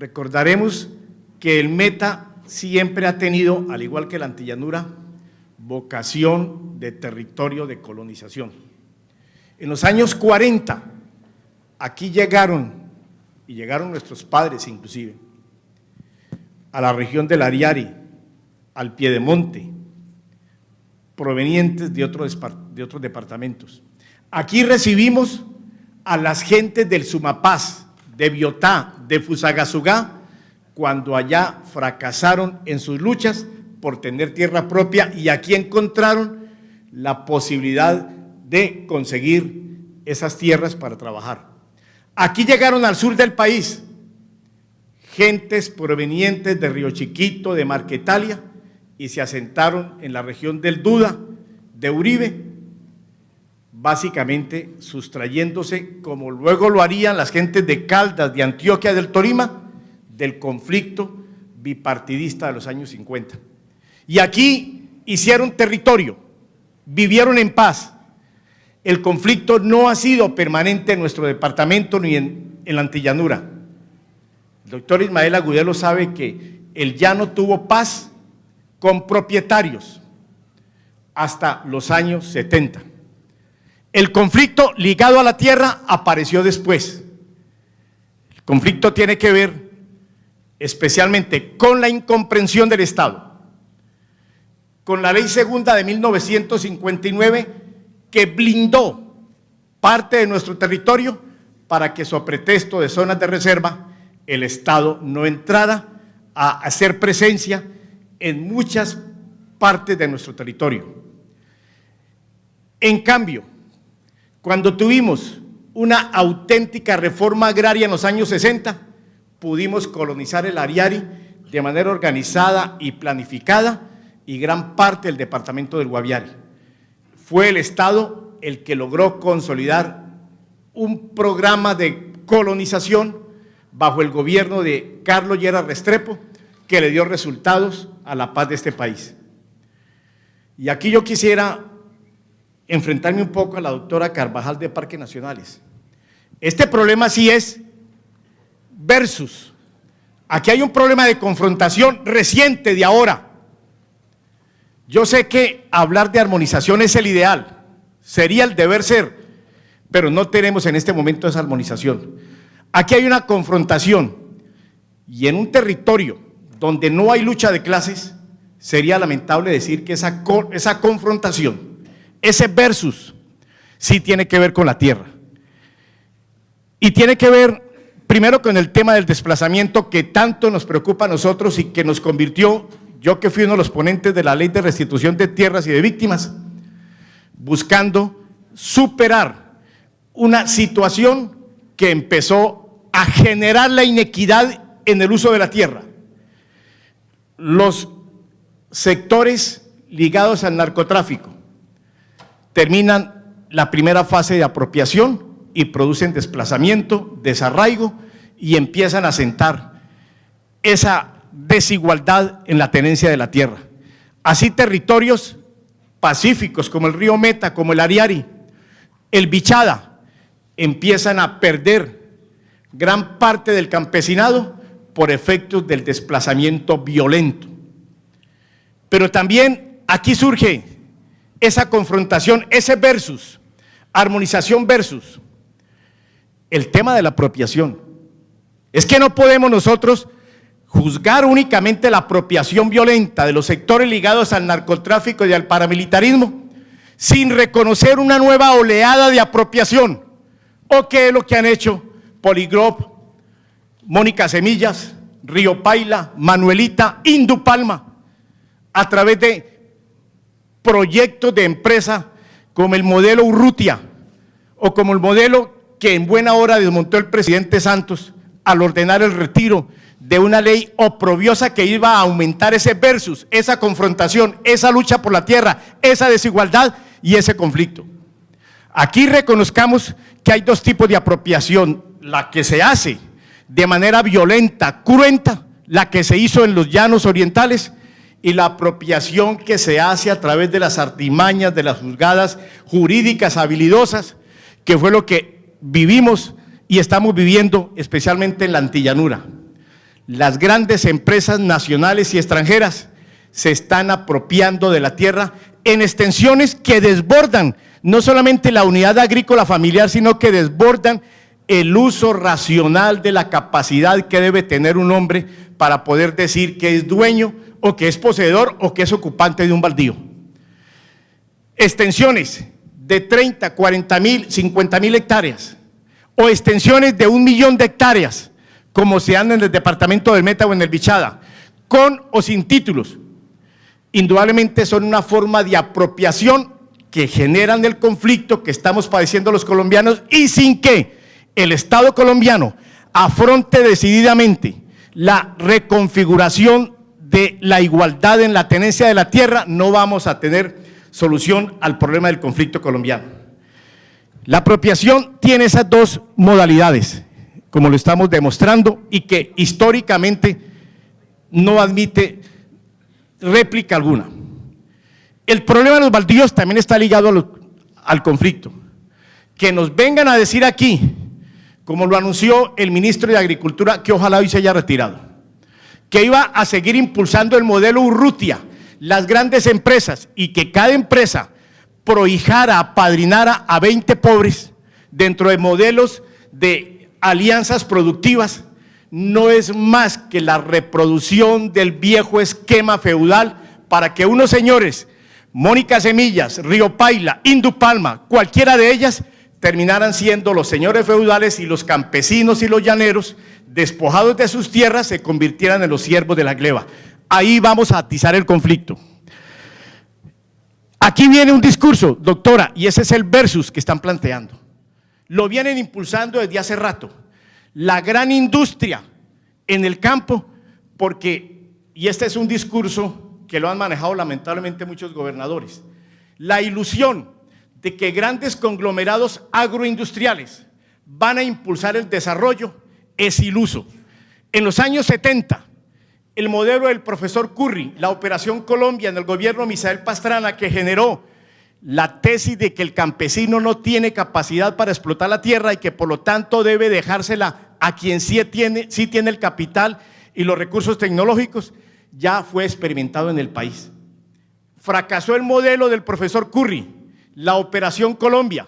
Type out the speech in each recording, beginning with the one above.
Recordaremos que el Meta siempre ha tenido, al igual que la Antillanura, vocación de territorio de colonización. En los años 40, aquí llegaron, y llegaron nuestros padres inclusive, a la región del Ariari, al Piedemonte, provenientes de otros departamentos. Aquí recibimos a las gentes del Sumapaz, de Biotá, de Fusagasugá, cuando allá fracasaron en sus luchas por tener tierra propia y aquí encontraron la posibilidad de conseguir esas tierras para trabajar. Aquí llegaron al sur del país gentes provenientes de Río Chiquito, de Marquetalia, y se asentaron en la región del Duda, de Uribe, básicamente sustrayéndose, como luego lo harían las gentes de Caldas, de Antioquia, del Tolima, del conflicto bipartidista de los años 50. Y aquí hicieron territorio, vivieron en paz. El conflicto no ha sido permanente en nuestro departamento ni en la Antillanura. El doctor Ismael Agudelo sabe que el llano tuvo paz con propietarios hasta los años 70. El conflicto ligado a la tierra apareció después. El conflicto tiene que ver especialmente con la incomprensión del Estado, con la Ley Segunda de 1959 que blindó parte de nuestro territorio para que, so pretexto de zonas de reserva, el Estado no entrara a hacer presencia en muchas partes de nuestro territorio. En cambio, cuando tuvimos una auténtica reforma agraria en los años 60, pudimos colonizar el Ariari de manera organizada y planificada y gran parte del departamento del Guaviare. Fue el Estado el que logró consolidar un programa de colonización bajo el gobierno de Carlos Lleras Restrepo, que le dio resultados a la paz de este país. Y aquí yo quisiera enfrentarme un poco a la doctora Carvajal de Parques Nacionales. Este problema sí es versus. Aquí hay un problema de confrontación reciente de ahora. Yo sé que hablar de armonización es el ideal, sería el deber ser, pero no tenemos en este momento esa armonización. Aquí hay una confrontación y en un territorio donde no hay lucha de clases, sería lamentable decir que esa confrontación, ese versus, sí tiene que ver con la tierra. Y tiene que ver primero con el tema del desplazamiento que tanto nos preocupa a nosotros y que nos convirtió, yo que fui uno de los ponentes de la Ley de Restitución de Tierras y de Víctimas, buscando superar una situación que empezó a generar la inequidad en el uso de la tierra. Los sectores ligados al narcotráfico terminan la primera fase de apropiación y producen desplazamiento, desarraigo y empiezan a sentar esa desigualdad en la tenencia de la tierra. Así territorios pacíficos como el río Meta, como el Ariari, el Bichada, empiezan a perder gran parte del campesinado por efectos del desplazamiento violento. Pero también aquí surge esa confrontación, ese versus, armonización versus el tema de la apropiación. Es que no podemos nosotros juzgar únicamente la apropiación violenta de los sectores ligados al narcotráfico y al paramilitarismo sin reconocer una nueva oleada de apropiación, o qué es lo que han hecho Poligrop, Mónica Semillas, Río Paila, Manuelita, Indupalma, a través de proyectos de empresa como el modelo Urrutia o como el modelo que en buena hora desmontó el presidente Santos al ordenar el retiro de una ley oprobiosa que iba a aumentar ese versus, esa confrontación, esa lucha por la tierra, esa desigualdad y ese conflicto. Aquí reconozcamos que hay dos tipos de apropiación, la que se hace de manera violenta, cruenta, la que se hizo en los llanos orientales, y la apropiación que se hace a través de las artimañas, de las juzgadas jurídicas habilidosas, que fue lo que vivimos y estamos viviendo especialmente en la Antillanura. las grandes empresas nacionales y extranjeras se están apropiando de la tierra en extensiones que desbordan no solamente la unidad agrícola familiar, sino que desbordan el uso racional de la capacidad que debe tener un hombre para poder decir que es dueño o que es poseedor o que es ocupante de un baldío. Extensiones de 30, 40 mil, 50 mil hectáreas o extensiones de 1 millón de hectáreas, como se dan en el departamento del Meta o en el Bichada, con o sin títulos, indudablemente son una forma de apropiación que generan el conflicto que estamos padeciendo los colombianos, y sin que el Estado colombiano afronte decididamente la reconfiguración de la igualdad en la tenencia de la tierra, no vamos a tener solución al problema del conflicto colombiano. La apropiación tiene esas dos modalidades, como lo estamos demostrando, y que históricamente no admite réplica alguna. El problema de los baldíos también está ligado al conflicto. Que nos vengan a decir aquí, como lo anunció el ministro de Agricultura, que ojalá hoy se haya retirado, que iba a seguir impulsando el modelo Urrutia, las grandes empresas, y que cada empresa prohijara, apadrinara a 20 pobres dentro de modelos de alianzas productivas, no es más que la reproducción del viejo esquema feudal para que unos señores, Mónica Semillas, Río Paila, Indupalma, cualquiera de ellas, terminaran siendo los señores feudales y los campesinos y los llaneros, despojados de sus tierras, se convirtieran en los siervos de la gleba. Ahí vamos a atizar el conflicto. Aquí viene un discurso, doctora, y ese es el versus que están planteando. Lo vienen impulsando desde hace rato. La gran industria en el campo, porque, y este es un discurso que lo han manejado lamentablemente muchos gobernadores, la ilusión de que grandes conglomerados agroindustriales van a impulsar el desarrollo es iluso. En los años 70, el modelo del profesor Curry, la Operación Colombia en el gobierno de Misael Pastrana, que generó la tesis de que el campesino no tiene capacidad para explotar la tierra y que por lo tanto debe dejársela a quien sí tiene el capital y los recursos tecnológicos, ya fue experimentado en el país. Fracasó el modelo del profesor Curry, la Operación Colombia,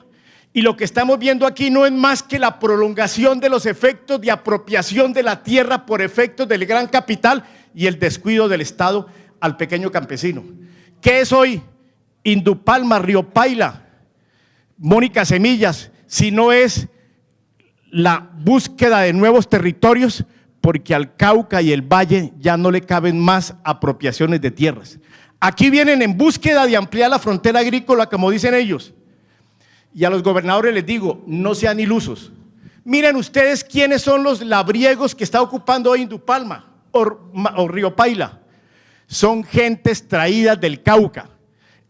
y lo que estamos viendo aquí no es más que la prolongación de los efectos de apropiación de la tierra por efectos del gran capital y el descuido del Estado al pequeño campesino. ¿Qué es hoy Indupalma, Río Paila, Mónica Semillas, si no es la búsqueda de nuevos territorios? Porque al Cauca y el Valle ya no le caben más apropiaciones de tierras. Aquí vienen en búsqueda de ampliar la frontera agrícola, como dicen ellos. Y a los gobernadores les digo, no sean ilusos. Miren ustedes quiénes son los labriegos que está ocupando hoy Indupalma o Río Paila. Son gentes traídas del Cauca,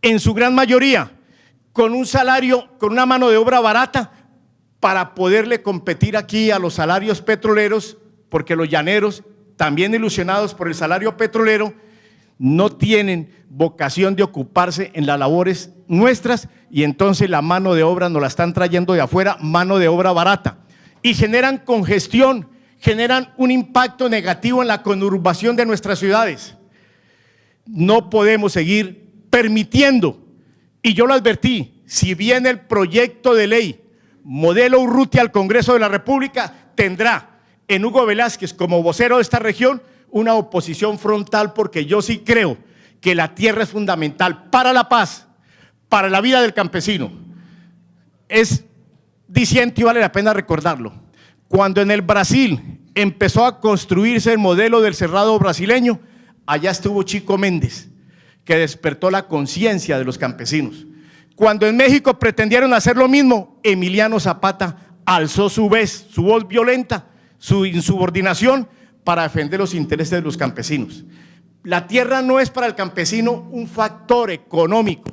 en su gran mayoría, con un salario, con una mano de obra barata, para poderle competir aquí a los salarios petroleros, porque los llaneros, también ilusionados por el salario petrolero, no tienen vocación de ocuparse en las labores nuestras, y entonces la mano de obra nos la están trayendo de afuera, mano de obra barata, y generan congestión, generan un impacto negativo en la conurbación de nuestras ciudades. No podemos seguir permitiendo, y yo lo advertí, si viene el proyecto de ley modelo Urrutia al Congreso de la República, tendrá en Hugo Velázquez como vocero de esta región una oposición frontal, porque yo sí creo que la tierra es fundamental para la paz, para la vida del campesino. Es diciente y vale la pena recordarlo. Cuando en el Brasil empezó a construirse el modelo del cerrado brasileño, allá estuvo Chico Méndez, que despertó la conciencia de los campesinos. Cuando en México pretendieron hacer lo mismo, Emiliano Zapata alzó su voz violenta, su insubordinación, para defender los intereses de los campesinos. La tierra no es para el campesino un factor económico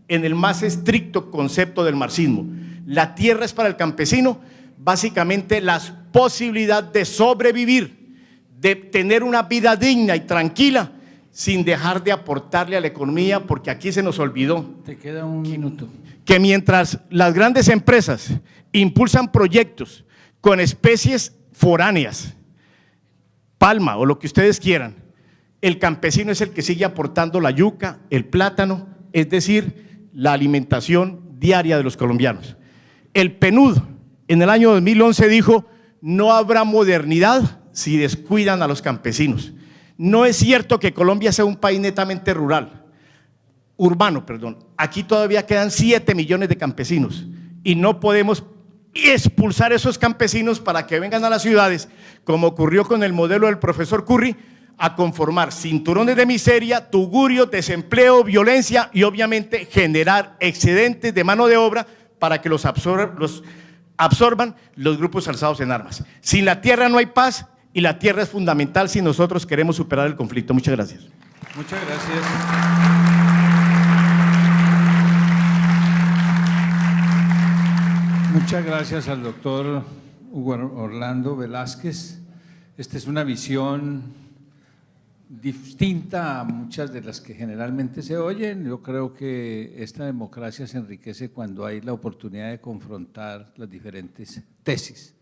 en el más estricto concepto del marxismo. La tierra es para el campesino básicamente la posibilidad de sobrevivir, de tener una vida digna y tranquila, sin dejar de aportarle a la economía, porque aquí se nos olvidó. Te queda un minuto. Que mientras las grandes empresas impulsan proyectos con especies foráneas, palma o lo que ustedes quieran, el campesino es el que sigue aportando la yuca, el plátano, es decir, la alimentación diaria de los colombianos. El PNUD en el año 2011 dijo: no habrá modernidad si descuidan a los campesinos. No es cierto que Colombia sea un país netamente urbano. Aquí todavía quedan 7 millones de campesinos y no podemos expulsar a esos campesinos para que vengan a las ciudades, como ocurrió con el modelo del profesor Curry, a conformar cinturones de miseria, tugurios, desempleo, violencia y obviamente generar excedentes de mano de obra para que los absorban los grupos alzados en armas. Sin la tierra no hay paz y la tierra es fundamental si nosotros queremos superar el conflicto. Muchas gracias. Muchas gracias. Muchas gracias al doctor Hugo Orlando Velázquez. Esta es una visión distinta a muchas de las que generalmente se oyen. Yo creo que esta democracia se enriquece cuando hay la oportunidad de confrontar las diferentes tesis.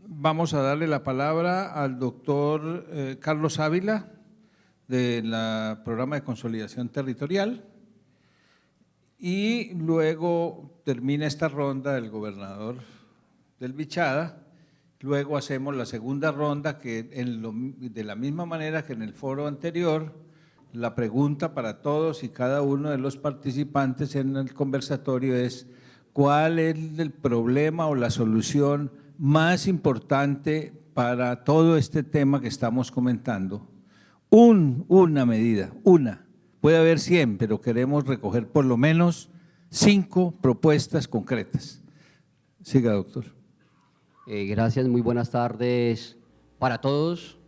Vamos a darle la palabra al doctor Carlos Ávila, del Programa de Consolidación Territorial, y luego termina esta ronda del gobernador del Bichada. Luego hacemos la segunda ronda que de la misma manera que en el foro anterior, la pregunta para todos y cada uno de los participantes en el conversatorio es: ¿cuál es el problema o la solución más importante para todo este tema que estamos comentando? Una medida, puede haber 100, pero queremos recoger por lo menos 5 propuestas concretas. Siga, doctor. Gracias, muy buenas tardes para todos.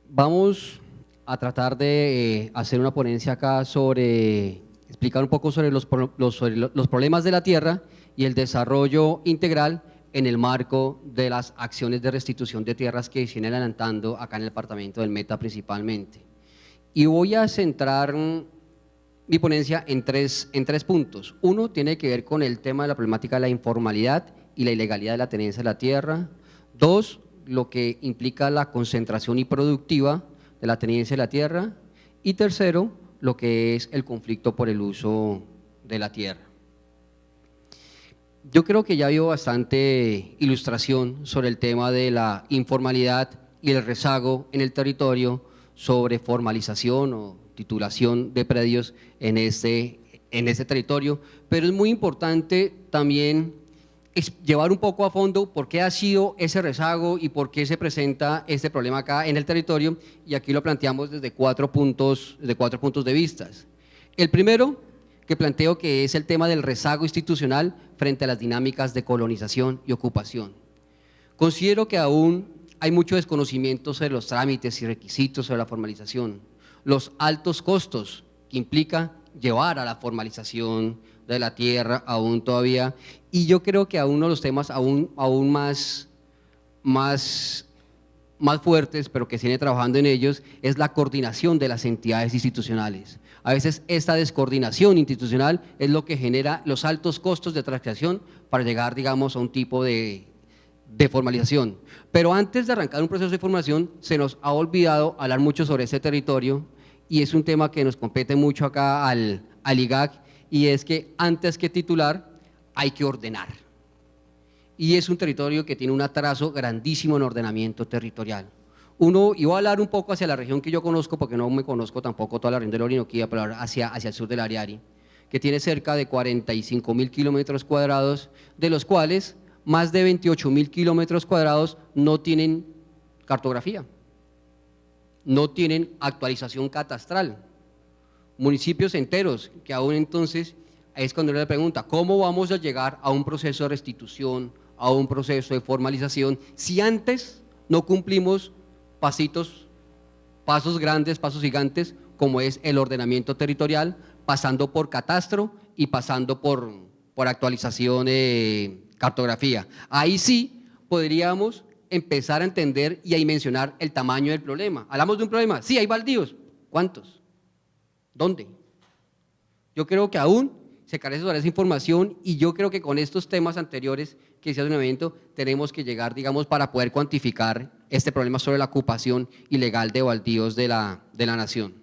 Vamos a tratar de hacer una ponencia acá explicar un poco sobre los problemas de la tierra y el desarrollo integral en el marco de las acciones de restitución de tierras que se vienen adelantando acá en el departamento del Meta principalmente. Y voy a centrar mi ponencia en tres puntos. Uno tiene que ver con el tema de la problemática de la informalidad y la ilegalidad de la tenencia de la tierra. 2, lo que implica la concentración improductiva de la tenencia de la tierra. Y tercero, lo que es el conflicto por el uso de la tierra. Yo creo que ya vio bastante ilustración sobre el tema de la informalidad y el rezago en el territorio sobre formalización o titulación de predios en este territorio, pero es muy importante también llevar un poco a fondo por qué ha sido ese rezago y por qué se presenta este problema acá en el territorio, y aquí lo planteamos desde 4 puntos de vista. El primero que planteo, que es el tema del rezago institucional frente a las dinámicas de colonización y ocupación. Considero que aún hay mucho desconocimiento sobre los trámites y requisitos sobre la formalización, los altos costos que implica llevar a la formalización de la tierra aún todavía, y yo creo que uno de los temas aún más fuertes, pero que se viene trabajando en ellos, es la coordinación de las entidades institucionales. A veces esta descoordinación institucional es lo que genera los altos costos de transacción para llegar, digamos, a un tipo de formalización. Pero antes de arrancar un proceso de formalización, se nos ha olvidado hablar mucho sobre ese territorio, y es un tema que nos compete mucho acá al IGAC, y es que antes que titular hay que ordenar. Y es un territorio que tiene un atraso grandísimo en ordenamiento territorial. Y voy a hablar un poco hacia la región que yo conozco, porque no me conozco tampoco toda la región del Orinoquía, pero hacia el sur del Ariari, que tiene cerca de 45.000 kilómetros cuadrados, de los cuales más de 28.000 kilómetros cuadrados no tienen cartografía, no tienen actualización catastral. Municipios enteros que aún entonces es cuando uno le pregunta, ¿cómo vamos a llegar a un proceso de restitución, a un proceso de formalización, si antes no cumplimos pasos grandes, pasos gigantes, como es el ordenamiento territorial, pasando por catastro y pasando por actualización de cartografía? Ahí sí podríamos empezar a entender y a dimensionar el tamaño del problema. ¿Hablamos de un problema? Sí, hay baldíos. ¿Cuántos? ¿Dónde? Yo creo que aún se carece de esa información, y yo creo que con estos temas anteriores que se hace un evento tenemos que llegar, digamos, para poder cuantificar este problema sobre la ocupación ilegal de baldíos de la nación.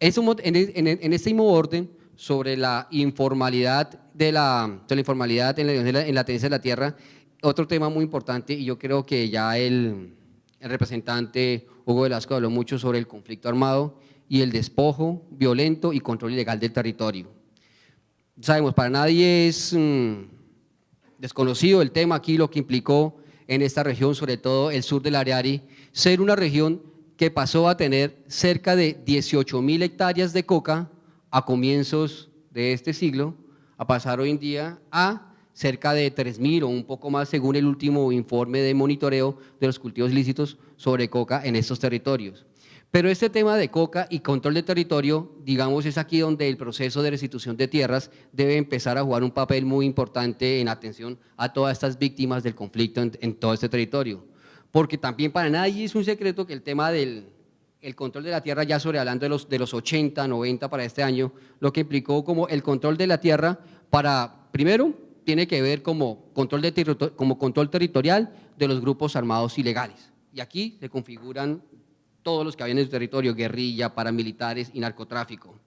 En este mismo orden, sobre la informalidad en la tenencia de la tierra, otro tema muy importante, y yo creo que ya el representante Hugo Velasco habló mucho sobre el conflicto armado y el despojo violento y control ilegal del territorio. Sabemos, para nadie es desconocido el tema aquí, lo que implicó en esta región, sobre todo el sur del Ariari, ser una región que pasó a tener cerca de 18.000 hectáreas de coca a comienzos de este siglo, a pasar hoy en día a cerca de 3.000 o un poco más según el último informe de monitoreo de los cultivos ilícitos sobre coca en estos territorios. Pero este tema de coca y control de territorio, digamos, es aquí donde el proceso de restitución de tierras debe empezar a jugar un papel muy importante en atención a todas estas víctimas del conflicto en todo este territorio. Porque también para nadie es un secreto que el tema del control de la tierra, ya sobre hablando de los 80, 90 para este año, lo que implicó como el control de la tierra para, primero, tiene que ver como control territorial de los grupos armados ilegales. Y aquí se configuran todos los que habían en el territorio, guerrilla, paramilitares y narcotráfico.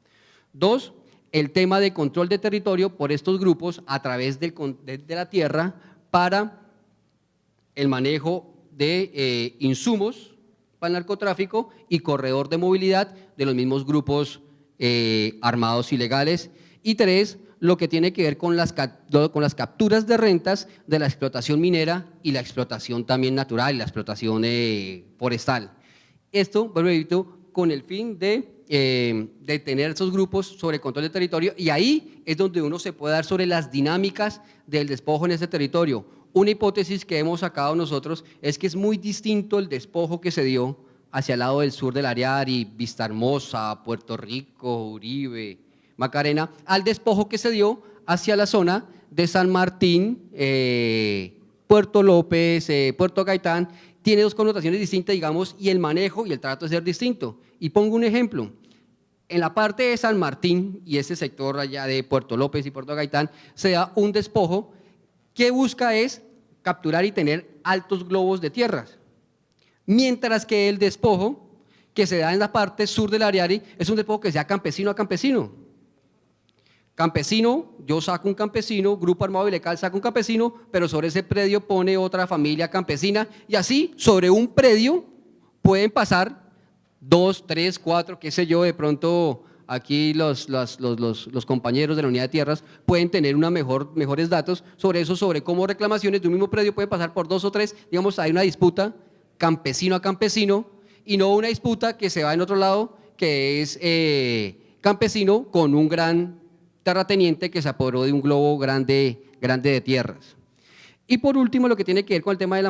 Dos, el tema de control de territorio por estos grupos a través de la tierra para el manejo de insumos para el narcotráfico y corredor de movilidad de los mismos grupos armados ilegales. Y tres, lo que tiene que ver con las capturas de rentas de la explotación minera y la explotación también natural y la explotación forestal. Esto, repito, con el fin de tener esos grupos sobre control del territorio, y ahí es donde uno se puede dar sobre las dinámicas del despojo en ese territorio. Una hipótesis que hemos sacado nosotros es que es muy distinto el despojo que se dio hacia el lado del sur del Ariari, Vistahermosa, Puerto Rico, Uribe, Macarena, al despojo que se dio hacia la zona de San Martín, Puerto López, Puerto Gaitán. Tiene dos connotaciones distintas, digamos, y el manejo y el trato de ser distinto. Y pongo un ejemplo. En la parte de San Martín y ese sector allá de Puerto López y Puerto Gaitán se da un despojo que busca es capturar y tener altos globos de tierras. Mientras que el despojo que se da en la parte sur del Ariari es un despojo que sea campesino a campesino. Campesino, yo saco un campesino, grupo armado ilegal saca un campesino, pero sobre ese predio pone otra familia campesina y así sobre un predio pueden pasar 2, 3, 4, qué sé yo, de pronto aquí los compañeros de la unidad de tierras pueden tener mejores datos sobre eso, sobre cómo reclamaciones de un mismo predio pueden pasar por 2 o 3, digamos, hay una disputa campesino a campesino y no una disputa que se va en otro lado, que es campesino con un gran terrateniente que se apoderó de un globo grande de tierras. Y por último, lo que tiene que ver con el tema de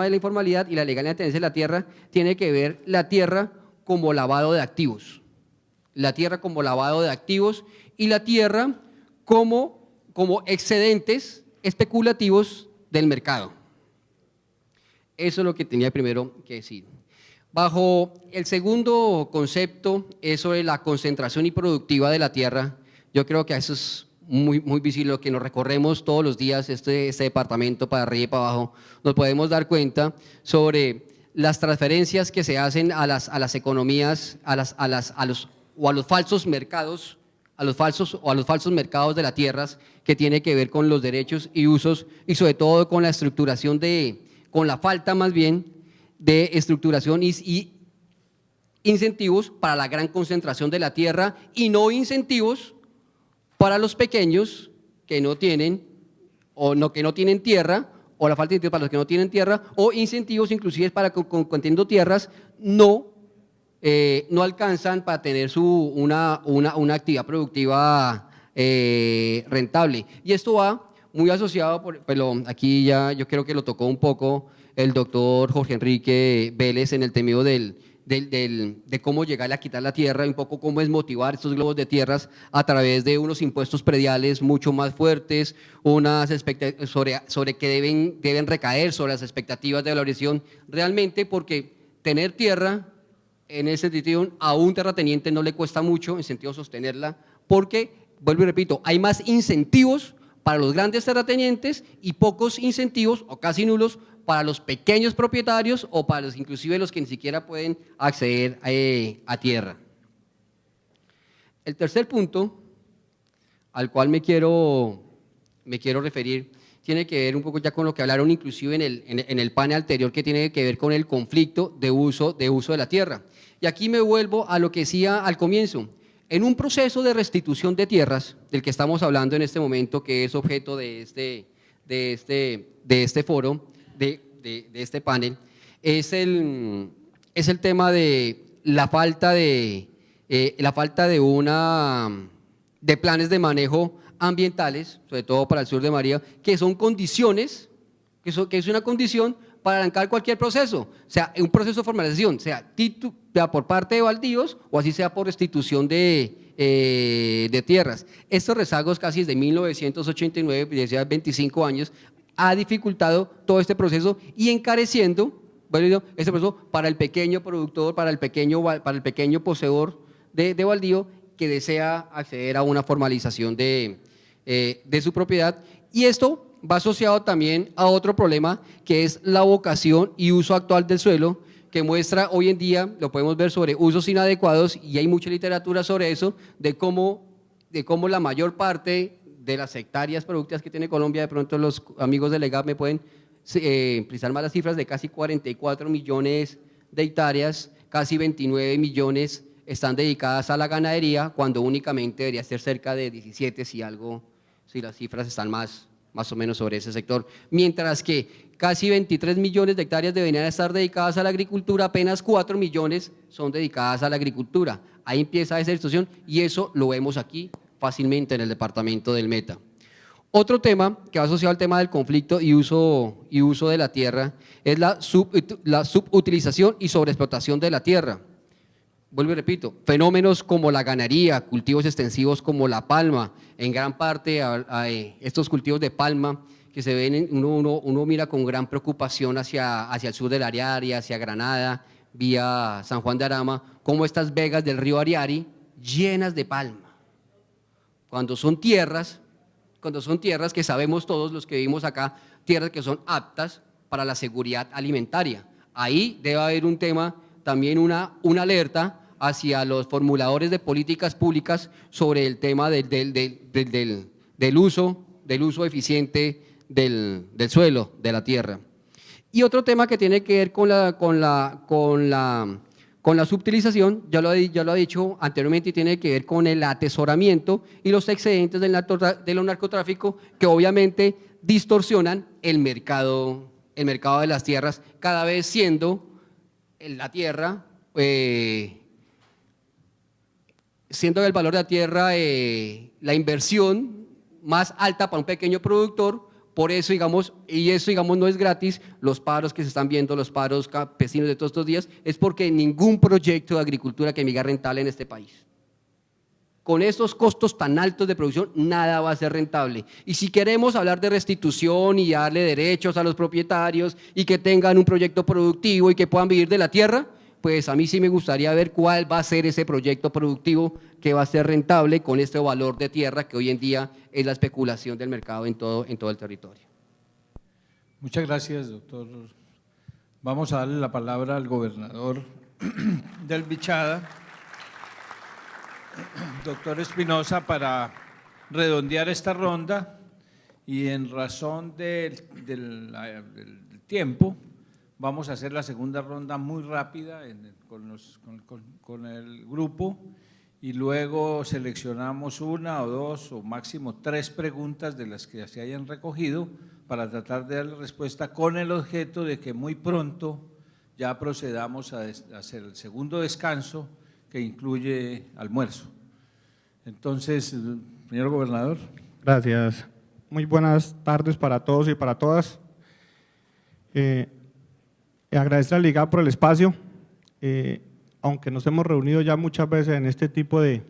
la informalidad y la legalidad de tenencia de la tierra, tiene que ver la tierra como lavado de activos. La tierra como lavado de activos y la tierra como excedentes especulativos del mercado. Eso es lo que tenía primero que decir. Bajo el segundo concepto, es sobre la concentración y productiva de la tierra. Yo creo que eso es muy visible, lo que nos recorremos todos los días, este departamento para arriba y para abajo, nos podemos dar cuenta sobre las transferencias que se hacen a las economías, a los falsos mercados, a los falsos mercados de las tierras, que tiene que ver con los derechos y usos y sobre todo con la estructuración con la falta más bien de estructuración y incentivos para la gran concentración de la tierra y no incentivos para los pequeños que no tienen tierra, o la falta de incentivos para los que no tienen tierra, o incentivos inclusive para que teniendo tierras no alcanzan para tener una actividad productiva rentable. Y esto va muy asociado, pero aquí ya yo creo que lo tocó un poco el doctor Jorge Enrique Vélez en el temido de cómo llegarle a quitar la tierra, y un poco cómo es motivar estos globos de tierras a través de unos impuestos prediales mucho más fuertes, unas expectativas sobre que deben recaer sobre las expectativas de valoración realmente, porque tener tierra en ese sentido a un terrateniente no le cuesta mucho en sentido sostenerla, porque, vuelvo y repito, hay más incentivos para los grandes terratenientes y pocos incentivos o casi nulos para los pequeños propietarios o para los, inclusive los que ni siquiera pueden acceder a tierra. El tercer punto al cual me quiero referir tiene que ver un poco ya con lo que hablaron inclusive en el panel anterior, que tiene que ver con el conflicto de uso de la tierra. Y aquí me vuelvo a lo que decía al comienzo. En un proceso de restitución de tierras, del que estamos hablando en este momento, que es objeto de este foro, de este panel, es el tema de la falta de planes de manejo ambientales, sobre todo para el sur de María, que son condiciones, que es una condición para arrancar cualquier proceso, o sea, un proceso de formalización, sea por parte de baldíos o así sea por restitución de tierras. Estos rezagos casi desde 1989, desde hace 25 años, ha dificultado todo este proceso y encareciendo este proceso para el pequeño productor, para el pequeño poseedor de baldío que desea acceder a una formalización de su propiedad. Y esto va asociado también a otro problema, que es la vocación y uso actual del suelo, que muestra hoy en día, lo podemos ver sobre usos inadecuados, y hay mucha literatura sobre eso, de cómo la mayor parte de las hectáreas productivas que tiene Colombia, de pronto los amigos del EGAP me pueden precisar más las cifras, de casi 44 millones de hectáreas, casi 29 millones están dedicadas a la ganadería, cuando únicamente debería ser cerca de 17, si las cifras están más o menos sobre ese sector, mientras que casi 23 millones de hectáreas deberían estar dedicadas a la agricultura, apenas 4 millones son dedicadas a la agricultura. Ahí empieza esa situación y eso lo vemos aquí fácilmente en el departamento del Meta. Otro tema que va asociado al tema del conflicto y uso de la tierra es la subutilización y sobreexplotación de la tierra. Vuelvo y repito, fenómenos como la ganadería, cultivos extensivos como la palma, en gran parte estos cultivos de palma que se ven, uno mira con gran preocupación hacia el sur del Ariari, hacia Granada, vía San Juan de Arama, como estas vegas del río Ariari llenas de palma, cuando son tierras que sabemos todos los que vivimos acá, tierras que son aptas para la seguridad alimentaria. Ahí debe haber un tema, también una alerta hacia los formuladores de políticas públicas sobre el tema del uso eficiente del suelo, de la tierra. Y otro tema que tiene que ver con la subutilización, ya lo ha dicho anteriormente, y tiene que ver con el atesoramiento y los excedentes del narcotráfico, que obviamente distorsionan el mercado de las tierras, cada vez siendo la tierra, siendo el valor de la tierra la inversión más alta para un pequeño productor. Por eso, digamos, no es gratis, los paros que se están viendo, los paros campesinos de todos estos días, es porque ningún proyecto de agricultura que me diga rentable en este país. Con estos costos tan altos de producción, nada va a ser rentable. Y si queremos hablar de restitución y darle derechos a los propietarios y que tengan un proyecto productivo y que puedan vivir de la tierra, pues a mí sí me gustaría ver cuál va a ser ese proyecto productivo que va a ser rentable con este valor de tierra que hoy en día es la especulación del mercado en todo el territorio. Muchas gracias, doctor. Vamos a darle la palabra al gobernador del Bichada, doctor Espinosa, para redondear esta ronda, y en razón del tiempo, vamos a hacer la segunda ronda muy rápida con el grupo, y luego seleccionamos una o dos o máximo 3 preguntas de las que se hayan recogido para tratar de darle respuesta, con el objeto de que muy pronto ya procedamos a hacer el segundo descanso, que incluye almuerzo. Entonces, señor gobernador. Gracias. Muy buenas tardes para todos y para todas. Agradecer al IGAP por el espacio, aunque nos hemos reunido ya muchas veces en este tipo de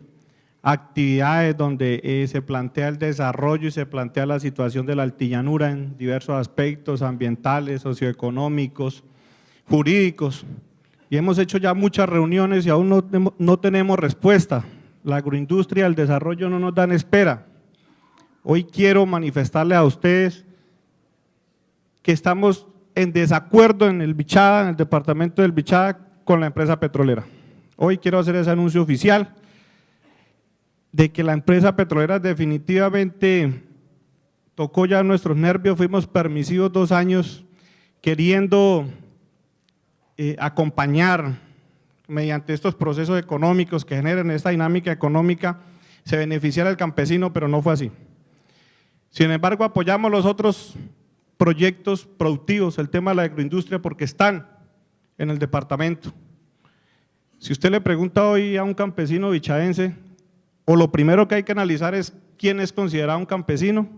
actividades donde se plantea el desarrollo y se plantea la situación de la altillanura en diversos aspectos ambientales, socioeconómicos, jurídicos, y hemos hecho ya muchas reuniones y aún no tenemos respuesta. La agroindustria, el desarrollo no nos dan espera. Hoy quiero manifestarle a ustedes que estamos en desacuerdo en el Bichada, en el departamento del Bichada, con la empresa petrolera. Hoy quiero hacer ese anuncio oficial de que la empresa petrolera definitivamente tocó ya nuestros nervios, fuimos permisivos 2 años queriendo acompañar mediante estos procesos económicos que generen esta dinámica económica, se beneficiara el campesino, pero no fue así. Sin embargo, apoyamos los otros proyectos productivos, el tema de la agroindustria, porque están en el departamento. Si usted le pregunta hoy a un campesino bichadense, o lo primero que hay que analizar es quién es considerado un campesino,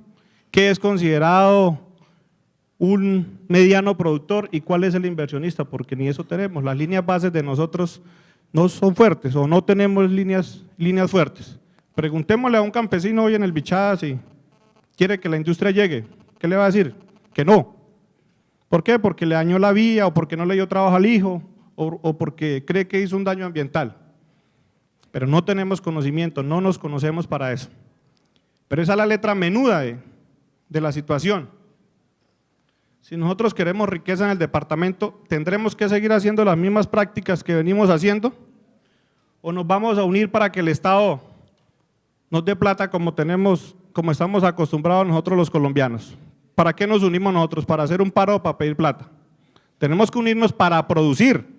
qué es considerado un mediano productor y cuál es el inversionista, porque ni eso tenemos. Las líneas bases de nosotros no son fuertes o no tenemos líneas fuertes. Preguntémosle a un campesino hoy en el Bichada si quiere que la industria llegue, ¿qué le va a decir? Que no. ¿Por qué? Porque le dañó la vía o porque no le dio trabajo al hijo o porque cree que hizo un daño ambiental. Pero no tenemos conocimiento, no nos conocemos para eso. Pero esa es la letra menuda de la situación. Si nosotros queremos riqueza en el departamento, ¿tendremos que seguir haciendo las mismas prácticas que venimos haciendo? ¿O nos vamos a unir para que el Estado nos dé plata como estamos acostumbrados nosotros los colombianos? ¿Para qué nos unimos nosotros? ¿Para hacer un paro o para pedir plata? Tenemos que unirnos para producir.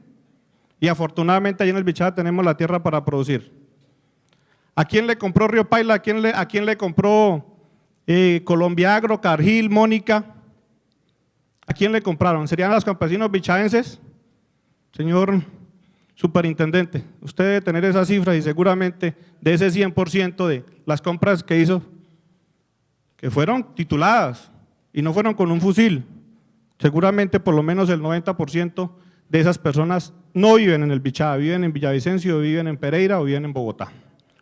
Y afortunadamente allí en el Bichada tenemos la tierra para producir. ¿A quién le compró Río Paila? ¿A quién le compró Colombia Agro, Cargill, Mónica? ¿A quién le compraron? ¿Serían a los campesinos bichadenses? Señor superintendente, usted debe tener esa cifra y seguramente de ese 100% de las compras que hizo, que fueron tituladas y no fueron con un fusil, seguramente por lo menos el 90% de esas personas no viven en el Bichada, viven en Villavicencio, viven en Pereira o viven en Bogotá,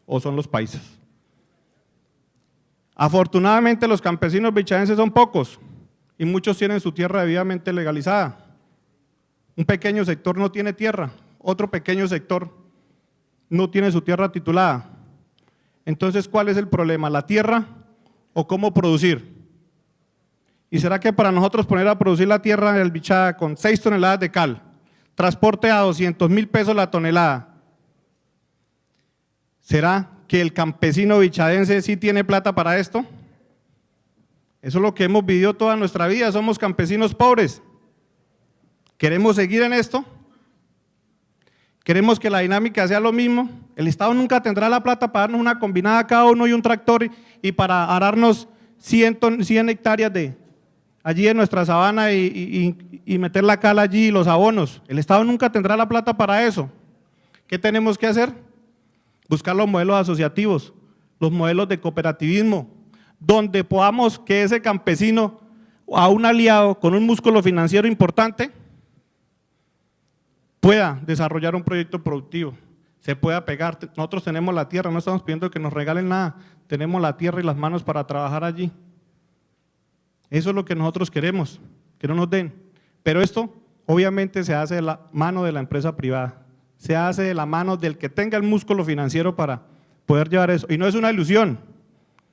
o son los paisas. Afortunadamente los campesinos bichadenses son pocos y muchos tienen su tierra debidamente legalizada. Un pequeño sector no tiene tierra, otro pequeño sector no tiene su tierra titulada. Entonces, ¿cuál es el problema? ¿La tierra o cómo producir? ¿Y será que para nosotros poner a producir la tierra del Bichada con 6 toneladas de cal, transporte a 200.000 pesos la tonelada, será que el campesino bichadense sí tiene plata para esto? Eso es lo que hemos vivido toda nuestra vida, somos campesinos pobres. ¿Queremos seguir en esto? ¿Queremos que la dinámica sea lo mismo? El Estado nunca tendrá la plata para darnos una combinada a cada uno y un tractor y para ararnos 100 hectáreas allí en nuestra sabana y meter la cal allí y los abonos. El Estado nunca tendrá la plata para eso. ¿Qué tenemos que hacer? Buscar los modelos asociativos, los modelos de cooperativismo, donde podamos que ese campesino a un aliado con un músculo financiero importante pueda desarrollar un proyecto productivo, se pueda pegar. Nosotros tenemos la tierra, no estamos pidiendo que nos regalen nada, tenemos la tierra y las manos para trabajar allí. Eso es lo que nosotros queremos, que no nos den. Pero esto obviamente se hace de la mano de la empresa privada, se hace de la mano del que tenga el músculo financiero para poder llevar eso. Y no es una ilusión,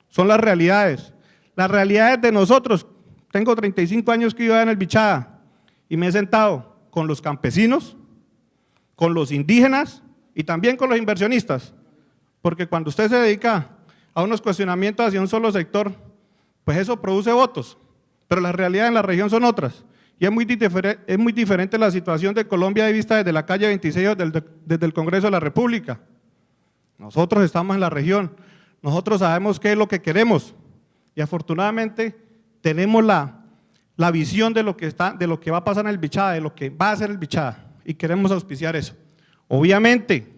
son las realidades. Las realidades de nosotros. Tengo 35 años que vivo en el Bichada y me he sentado con los campesinos, con los indígenas y también con los inversionistas, porque cuando usted se dedica a unos cuestionamientos hacia un solo sector, pues eso produce votos, pero las realidades en la región son otras, y es muy diferente la situación de Colombia de vista desde la calle 26 desde el Congreso de la República. Nosotros estamos en la región, nosotros sabemos qué es lo que queremos, y afortunadamente tenemos la visión de lo que va a pasar en el Bichada, de lo que va a ser el Bichada, y queremos auspiciar eso. Obviamente,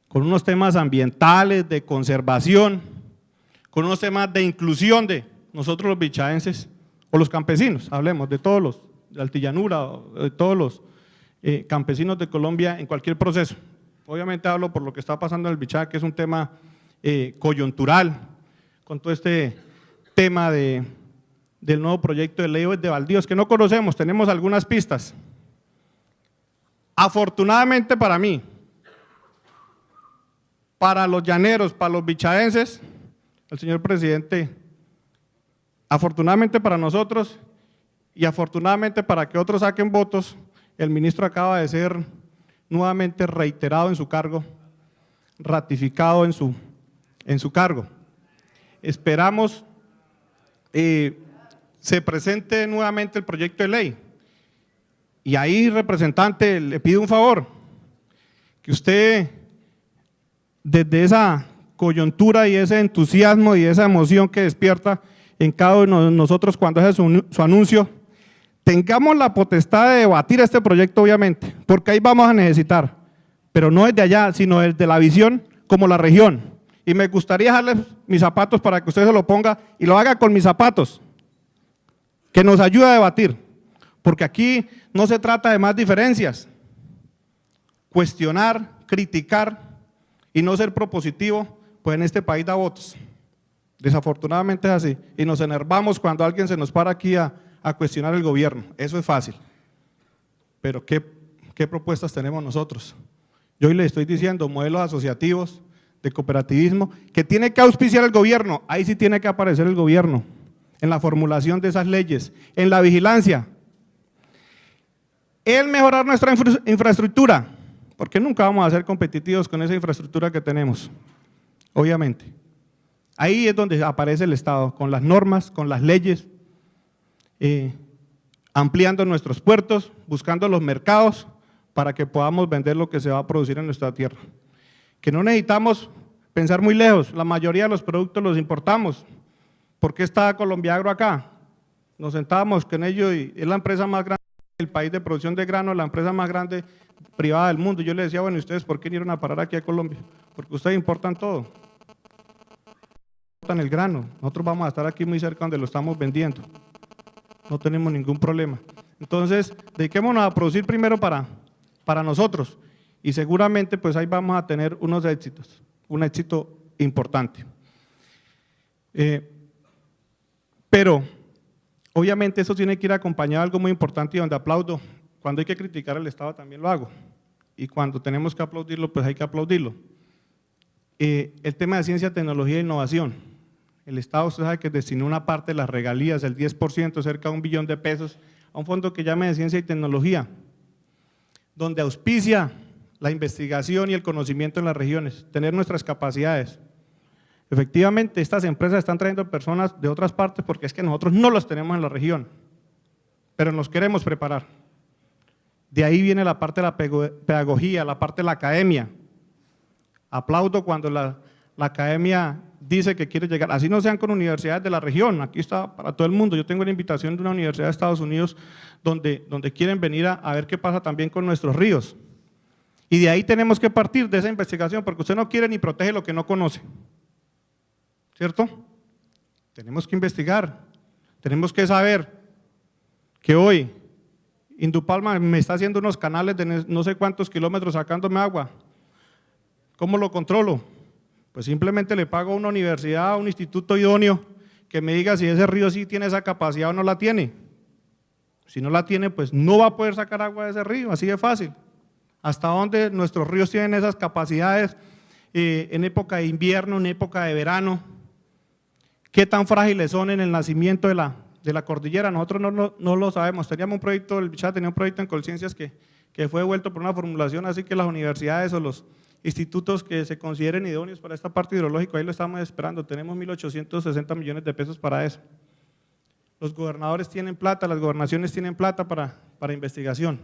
con unos temas ambientales, de conservación, con unos temas de inclusión de nosotros los bichadenses, o los campesinos, hablemos de todos los, de Altillanura, de todos los campesinos de Colombia en cualquier proceso. Obviamente hablo por lo que está pasando en el Bichada, que es un tema coyuntural, con todo este tema del nuevo proyecto de ley de baldíos, que no conocemos, tenemos algunas pistas. Afortunadamente para mí, para los llaneros, para los bichadenses, el señor presidente, afortunadamente para nosotros, y afortunadamente para que otros saquen votos, el ministro acaba de ser nuevamente reiterado en su cargo, ratificado en su cargo. Esperamos se presente nuevamente el proyecto de ley. Y ahí, representante, le pido un favor, que usted, desde esa coyuntura y ese entusiasmo y esa emoción que despierta en cada uno de nosotros cuando hace su anuncio, tengamos la potestad de debatir este proyecto, obviamente, porque ahí vamos a necesitar, pero no desde allá, sino desde la visión como la región. Y me gustaría dejarles mis zapatos para que usted se lo ponga y lo haga con mis zapatos, que nos ayude a debatir, porque aquí no se trata de más diferencias. Cuestionar, criticar y no ser propositivo, pues en este país da votos. Desafortunadamente es así, y nos enervamos cuando alguien se nos para aquí a cuestionar el gobierno, eso es fácil. Pero ¿qué propuestas tenemos nosotros? Yo hoy le estoy diciendo modelos asociativos, de cooperativismo, que tiene que auspiciar el gobierno, ahí sí tiene que aparecer el gobierno, en la formulación de esas leyes, en la vigilancia, el mejorar nuestra infraestructura, porque nunca vamos a ser competitivos con esa infraestructura que tenemos, obviamente. Ahí es donde aparece el Estado, con las normas, con las leyes, ampliando nuestros puertos, buscando los mercados para que podamos vender lo que se va a producir en nuestra tierra. Que no necesitamos pensar muy lejos, la mayoría de los productos los importamos. ¿Por qué está Colombiagro acá? Nos sentábamos con ellos y es la empresa más grande del país de producción de grano, la empresa más grande privada del mundo. Yo les decía, bueno, ¿y ustedes por qué vinieron a parar aquí a Colombia? Porque ustedes importan todo. Importan el grano, nosotros vamos a estar aquí muy cerca donde lo estamos vendiendo. No tenemos ningún problema. Entonces, dediquémonos a producir primero para nosotros. Y seguramente pues ahí vamos a tener unos éxitos, un éxito importante. Pero obviamente eso tiene que ir acompañado de algo muy importante y donde aplaudo, cuando hay que criticar al Estado también lo hago, y cuando tenemos que aplaudirlo pues hay que aplaudirlo. El tema de ciencia, tecnología e innovación, el Estado usted sabe que destinó una parte de las regalías, el 10%, cerca de $1 billón, a un fondo que llame de ciencia y tecnología, donde auspicia la investigación y el conocimiento en las regiones, tener nuestras capacidades. Efectivamente, estas empresas están trayendo personas de otras partes porque es que nosotros no las tenemos en la región, pero nos queremos preparar. De ahí viene la parte de la pedagogía, la parte de la academia. Aplaudo cuando la academia dice que quiere llegar, así no sean con universidades de la región, aquí está para todo el mundo. Yo tengo una invitación de una universidad de Estados Unidos donde quieren venir a ver qué pasa también con nuestros ríos. Y de ahí tenemos que partir de esa investigación, porque usted no quiere ni protege lo que no conoce, ¿cierto? Tenemos que investigar, tenemos que saber que hoy Indupalma me está haciendo unos canales de no sé cuántos kilómetros sacándome agua. ¿Cómo lo controlo? Pues simplemente le pago a una universidad, a un instituto idóneo, que me diga si ese río sí tiene esa capacidad o no la tiene. Si no la tiene, pues no va a poder sacar agua de ese río, así de fácil. Hasta dónde nuestros ríos tienen esas capacidades en época de invierno, en época de verano, qué tan frágiles son en el nacimiento de la cordillera. Nosotros no lo sabemos. Teníamos un proyecto, el Bichada tenía un proyecto en Colciencias que fue devuelto por una formulación, así que las universidades o los institutos que se consideren idóneos para esta parte hidrológica, ahí lo estamos esperando, tenemos 1.860 millones de pesos para eso. Los gobernadores tienen plata, las gobernaciones tienen plata para investigación.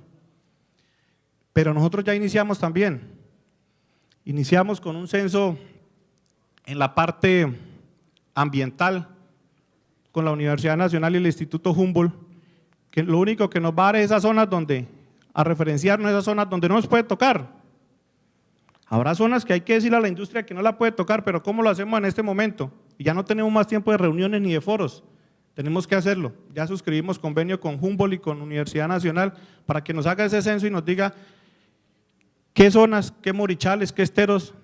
Pero nosotros ya iniciamos también, iniciamos con un censo en la parte ambiental con la Universidad Nacional y el Instituto Humboldt, que lo único que nos va a dar es esas zonas a referenciarnos esas zonas donde no nos puede tocar. Habrá zonas que hay que decirle a la industria que no la puede tocar, pero ¿cómo lo hacemos en este momento? Y ya no tenemos más tiempo de reuniones ni de foros, tenemos que hacerlo. Ya suscribimos convenio con Humboldt y con Universidad Nacional para que nos haga ese censo y nos diga qué zonas, qué morichales, qué esteros,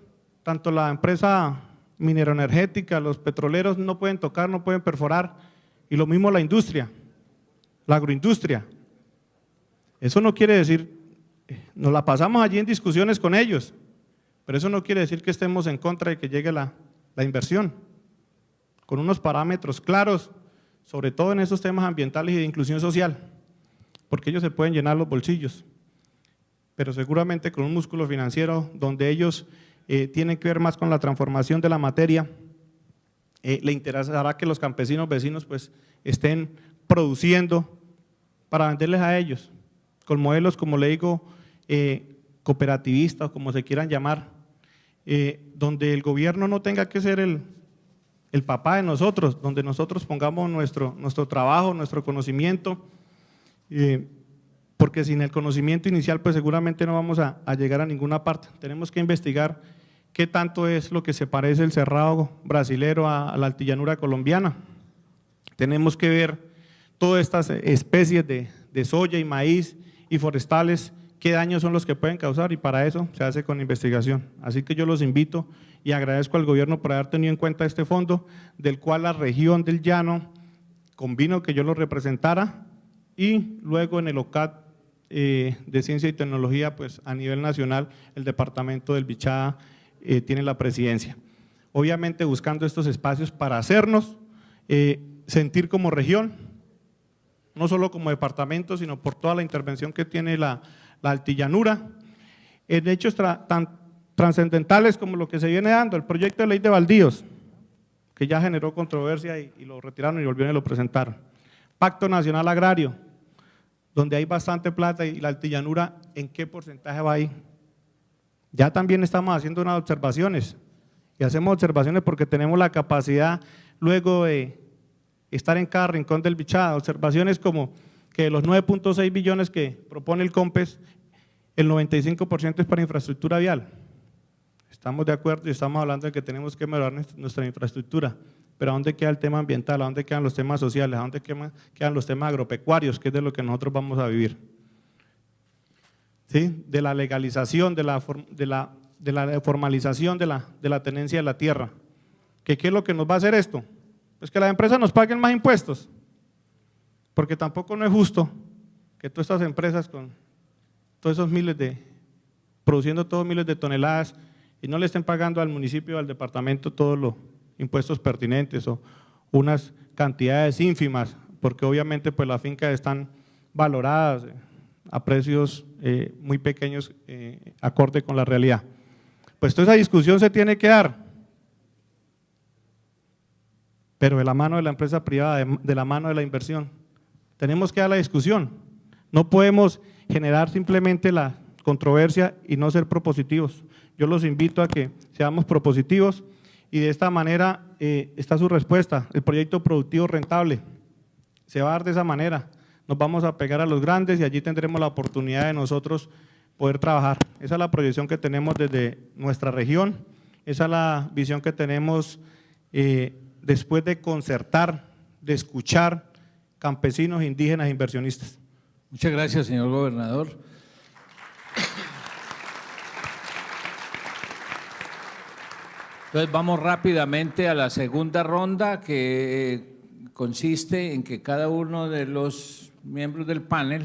tanto la empresa mineroenergética, los petroleros no pueden tocar, no pueden perforar, y lo mismo la industria, la agroindustria. Eso no quiere decir, nos la pasamos allí en discusiones con ellos, pero eso no quiere decir que estemos en contra de que llegue la inversión, con unos parámetros claros sobre todo en esos temas ambientales y de inclusión social, porque ellos se pueden llenar los bolsillos, pero seguramente con un músculo financiero donde ellos tienen que ver más con la transformación de la materia, le interesará que los campesinos vecinos pues estén produciendo para venderles a ellos, con modelos, como le digo, cooperativistas, como se quieran llamar, donde el gobierno no tenga que ser el papá de nosotros, donde nosotros pongamos nuestro trabajo, nuestro conocimiento, porque sin el conocimiento inicial pues seguramente no vamos a llegar a ninguna parte. Tenemos que investigar qué tanto es lo que se parece el cerrado brasilero a la altillanura colombiana. Tenemos que ver todas estas especies de soya y maíz y forestales, qué daños son los que pueden causar, y para eso se hace con investigación. Así que yo los invito y agradezco al gobierno por haber tenido en cuenta este fondo, del cual la región del Llano convino que yo lo representara, y luego en el OCAT de Ciencia y Tecnología, pues a nivel nacional, el departamento del Bichada tiene la presidencia. Obviamente buscando estos espacios para hacernos sentir como región, no solo como departamento, sino por toda la intervención que tiene la altillanura, en hechos tan trascendentales como lo que se viene dando, el proyecto de ley de baldíos, que ya generó controversia y lo retiraron y volvieron y lo presentaron. Pacto Nacional Agrario, donde hay bastante plata, y la altillanura, ¿en qué porcentaje va ahí? Ya también estamos haciendo unas observaciones, y hacemos observaciones porque tenemos la capacidad luego de estar en cada rincón del Bichada, observaciones como que de los 9.6 billones que propone el COMPES, el 95% es para infraestructura vial. Estamos de acuerdo y estamos hablando de que tenemos que mejorar nuestra infraestructura, pero ¿a dónde queda el tema ambiental? ¿A dónde quedan los temas sociales? ¿A dónde quedan los temas agropecuarios, que es de lo que nosotros vamos a vivir? ¿Sí? De la legalización, de la formalización de la tenencia de la tierra. ¿Qué es lo que nos va a hacer esto? Pues que las empresas nos paguen más impuestos, porque tampoco no es justo que todas estas empresas con todos esos produciendo todos miles de toneladas, y no le estén pagando al municipio o al departamento todos los impuestos pertinentes o unas cantidades ínfimas, porque obviamente pues las fincas están valoradas a precios muy pequeños, acorde con la realidad. Pues toda esa discusión se tiene que dar, pero de la mano de la empresa privada, de la mano de la inversión. Tenemos que dar la discusión, no podemos generar simplemente la controversia y no ser propositivos. Yo los invito a que seamos propositivos, y de esta manera está su respuesta, el proyecto productivo rentable. Se va a dar de esa manera, nos vamos a pegar a los grandes y allí tendremos la oportunidad de nosotros poder trabajar. Esa es la proyección que tenemos desde nuestra región, esa es la visión que tenemos después de concertar, de escuchar campesinos, indígenas e inversionistas. Muchas gracias, señor gobernador. Entonces vamos rápidamente a la segunda ronda, que consiste en que cada uno de los miembros del panel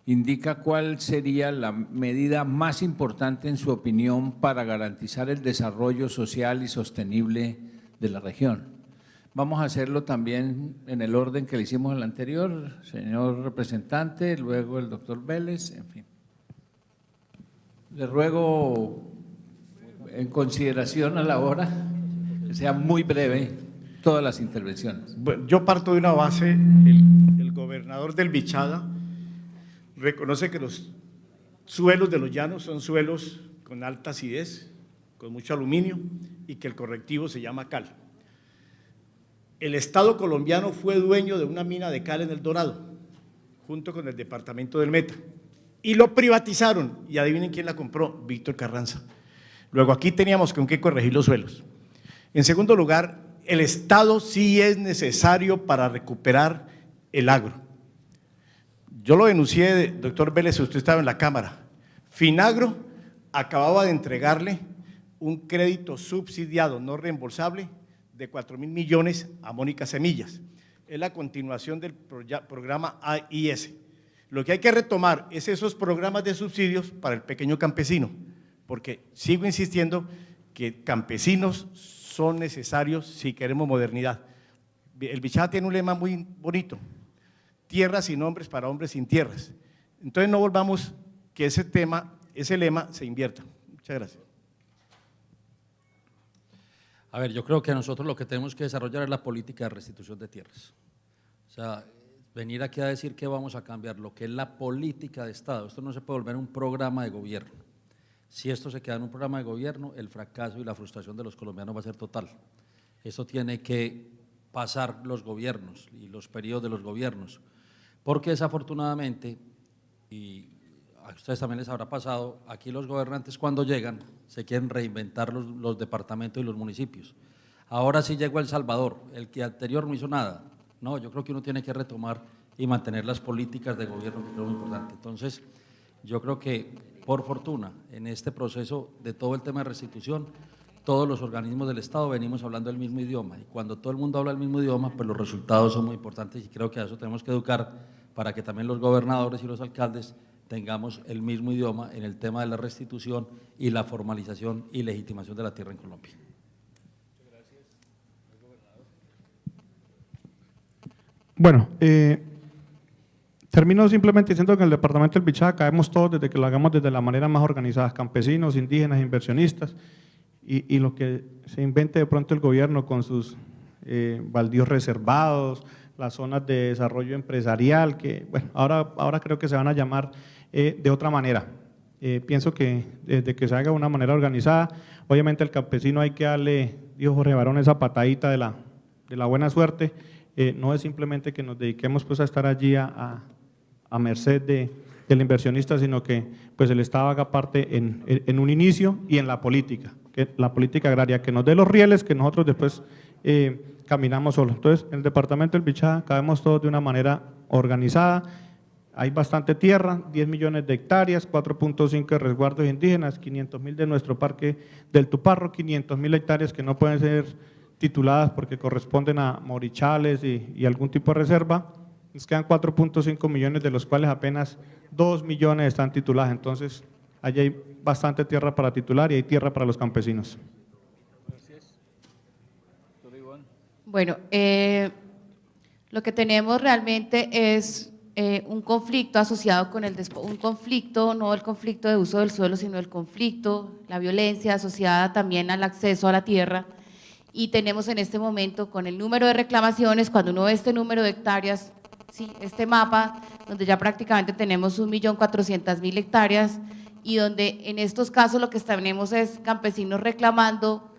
indica cuál sería la medida más importante en su opinión para garantizar el desarrollo social y sostenible de la región. Vamos a hacerlo también en el orden que le hicimos al anterior, señor representante, luego el doctor Vélez, en fin. Le ruego, en consideración a la hora, que sea muy breve todas las intervenciones. Bueno, yo parto de una base, el gobernador del Bichada reconoce que los suelos de los llanos son suelos con alta acidez, con mucho aluminio, y que el correctivo se llama cal. El Estado colombiano fue dueño de una mina de cal en El Dorado, junto con el departamento del Meta, y lo privatizaron, y adivinen quién la compró, Víctor Carranza. Luego aquí teníamos con qué corregir los suelos. En segundo lugar, el Estado sí es necesario para recuperar el agro. Yo lo denuncié, doctor Vélez, usted estaba en la Cámara. Finagro acababa de entregarle un crédito subsidiado no reembolsable de 4.000 millones a Mónica Semillas. Es la continuación del programa AIS. Lo que hay que retomar es esos programas de subsidios para el pequeño campesino, porque sigo insistiendo que campesinos son necesarios si queremos modernidad. El Bichada tiene un lema muy bonito: tierras sin hombres para hombres sin tierras. Entonces no volvamos que ese lema se invierta. Muchas gracias. A ver, yo creo que nosotros lo que tenemos que desarrollar es la política de restitución de tierras. O sea, venir aquí a decir que vamos a cambiar lo que es la política de Estado, esto no se puede volver un programa de gobierno. Si esto se queda en un programa de gobierno, el fracaso y la frustración de los colombianos va a ser total. Esto tiene que pasar los gobiernos y los periodos de los gobiernos, porque desafortunadamente, y a ustedes también les habrá pasado, aquí los gobernantes cuando llegan se quieren reinventar los departamentos y los municipios. Ahora sí llegó El Salvador, el que anterior no hizo nada. No, yo creo que uno tiene que retomar y mantener las políticas de gobierno, que es muy importante. Entonces, yo creo que, por fortuna, en este proceso de todo el tema de restitución, todos los organismos del Estado venimos hablando el mismo idioma, y cuando todo el mundo habla el mismo idioma, pues los resultados son muy importantes, y creo que a eso tenemos que educar para que también los gobernadores y los alcaldes tengamos el mismo idioma en el tema de la restitución y la formalización y legitimación de la tierra en Colombia. Bueno, termino simplemente diciendo que en el departamento del Bichada caemos todos desde que lo hagamos desde la manera más organizada, campesinos, indígenas, inversionistas, y lo que se invente de pronto el gobierno con sus baldíos reservados, las zonas de desarrollo empresarial, que bueno, ahora creo que se van a llamar de otra manera. Pienso que desde que se haga de una manera organizada, obviamente al campesino hay que darle, dijo Jorge Barón, esa patadita de la buena suerte. No es simplemente que nos dediquemos pues a estar allí a merced del inversionista, sino que pues el Estado haga parte en un inicio y en la política agraria, que nos dé los rieles que nosotros después caminamos solos. Entonces, en el departamento del Bichada caemos todos de una manera organizada. Hay bastante tierra, 10 millones de hectáreas, 4.5 de resguardos indígenas, 500.000 de nuestro parque del Tuparro, 500.000 hectáreas que no pueden ser tituladas porque corresponden a morichales y algún tipo de reserva. Nos quedan 4.5 millones, de los cuales apenas 2 millones están tituladas. Entonces, allí hay bastante tierra para titular y hay tierra para los campesinos. Bueno, lo que tenemos realmente es un conflicto asociado con un conflicto, no el conflicto de uso del suelo, sino el conflicto, la violencia asociada también al acceso a la tierra. Y tenemos en este momento, con el número de reclamaciones, cuando uno ve este número de hectáreas, sí, este mapa, donde ya prácticamente tenemos 1.400.000 hectáreas, y donde en estos casos lo que tenemos es campesinos reclamando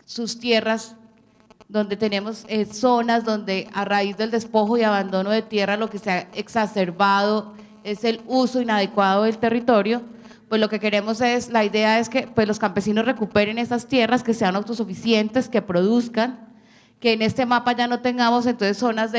sus tierras, donde tenemos zonas donde a raíz del despojo y abandono de tierra lo que se ha exacerbado es el uso inadecuado del territorio. Pues lo que queremos es, la idea es que pues los campesinos recuperen esas tierras, que sean autosuficientes, que produzcan, que en este mapa ya no tengamos entonces zonas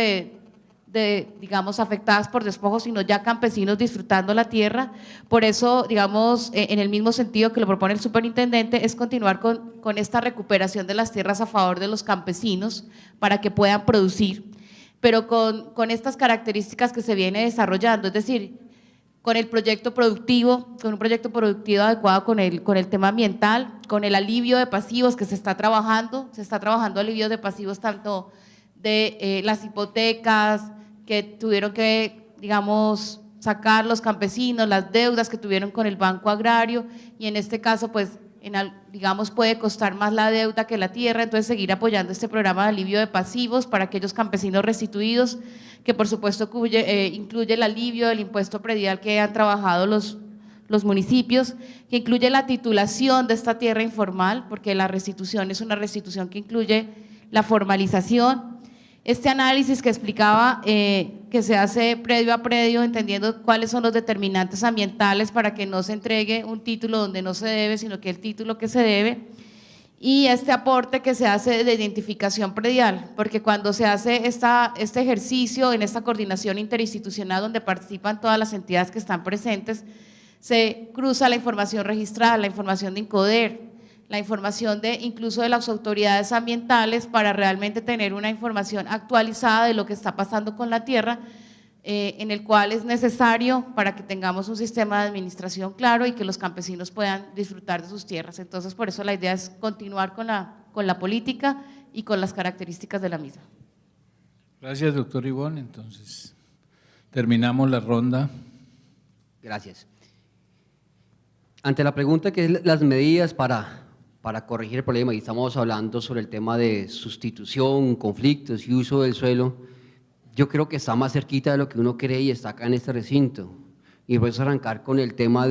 digamos, afectadas por despojos, sino ya campesinos disfrutando la tierra. Por eso, digamos, en el mismo sentido que lo propone el superintendente, es continuar con esta recuperación de las tierras a favor de los campesinos para que puedan producir, pero con estas características que se viene desarrollando, es decir, con el proyecto productivo, con un proyecto productivo adecuado con el tema ambiental, con el alivio de pasivos que se está trabajando alivios de pasivos tanto de las hipotecas que tuvieron que, digamos, sacar los campesinos, las deudas que tuvieron con el Banco Agrario, y en este caso, pues, digamos, puede costar más la deuda que la tierra, entonces seguir apoyando este programa de alivio de pasivos para aquellos campesinos restituidos, que por supuesto incluye el alivio del impuesto predial que han trabajado los municipios, que incluye la titulación de esta tierra informal, porque la restitución es una restitución que incluye la formalización. Este análisis que explicaba que se hace predio a predio, entendiendo cuáles son los determinantes ambientales para que no se entregue un título donde no se debe, sino que el título que se debe, y este aporte que se hace de identificación predial, porque cuando se hace este ejercicio en esta coordinación interinstitucional donde participan todas las entidades que están presentes, se cruza la información registrada, la información de INCODER, la información incluso de las autoridades ambientales, para realmente tener una información actualizada de lo que está pasando con la tierra, en el cual es necesario para que tengamos un sistema de administración claro y que los campesinos puedan disfrutar de sus tierras. Entonces, por eso la idea es continuar con la política y con las características de la misma. Gracias, doctor Ivón. Entonces, terminamos la ronda. Gracias. Ante la pregunta que es las medidas para corregir el problema, y estamos hablando sobre el tema de sustitución, conflictos y uso del suelo, yo creo que está más cerquita de lo que uno cree y está acá en este recinto. Y voy a arrancar con el tema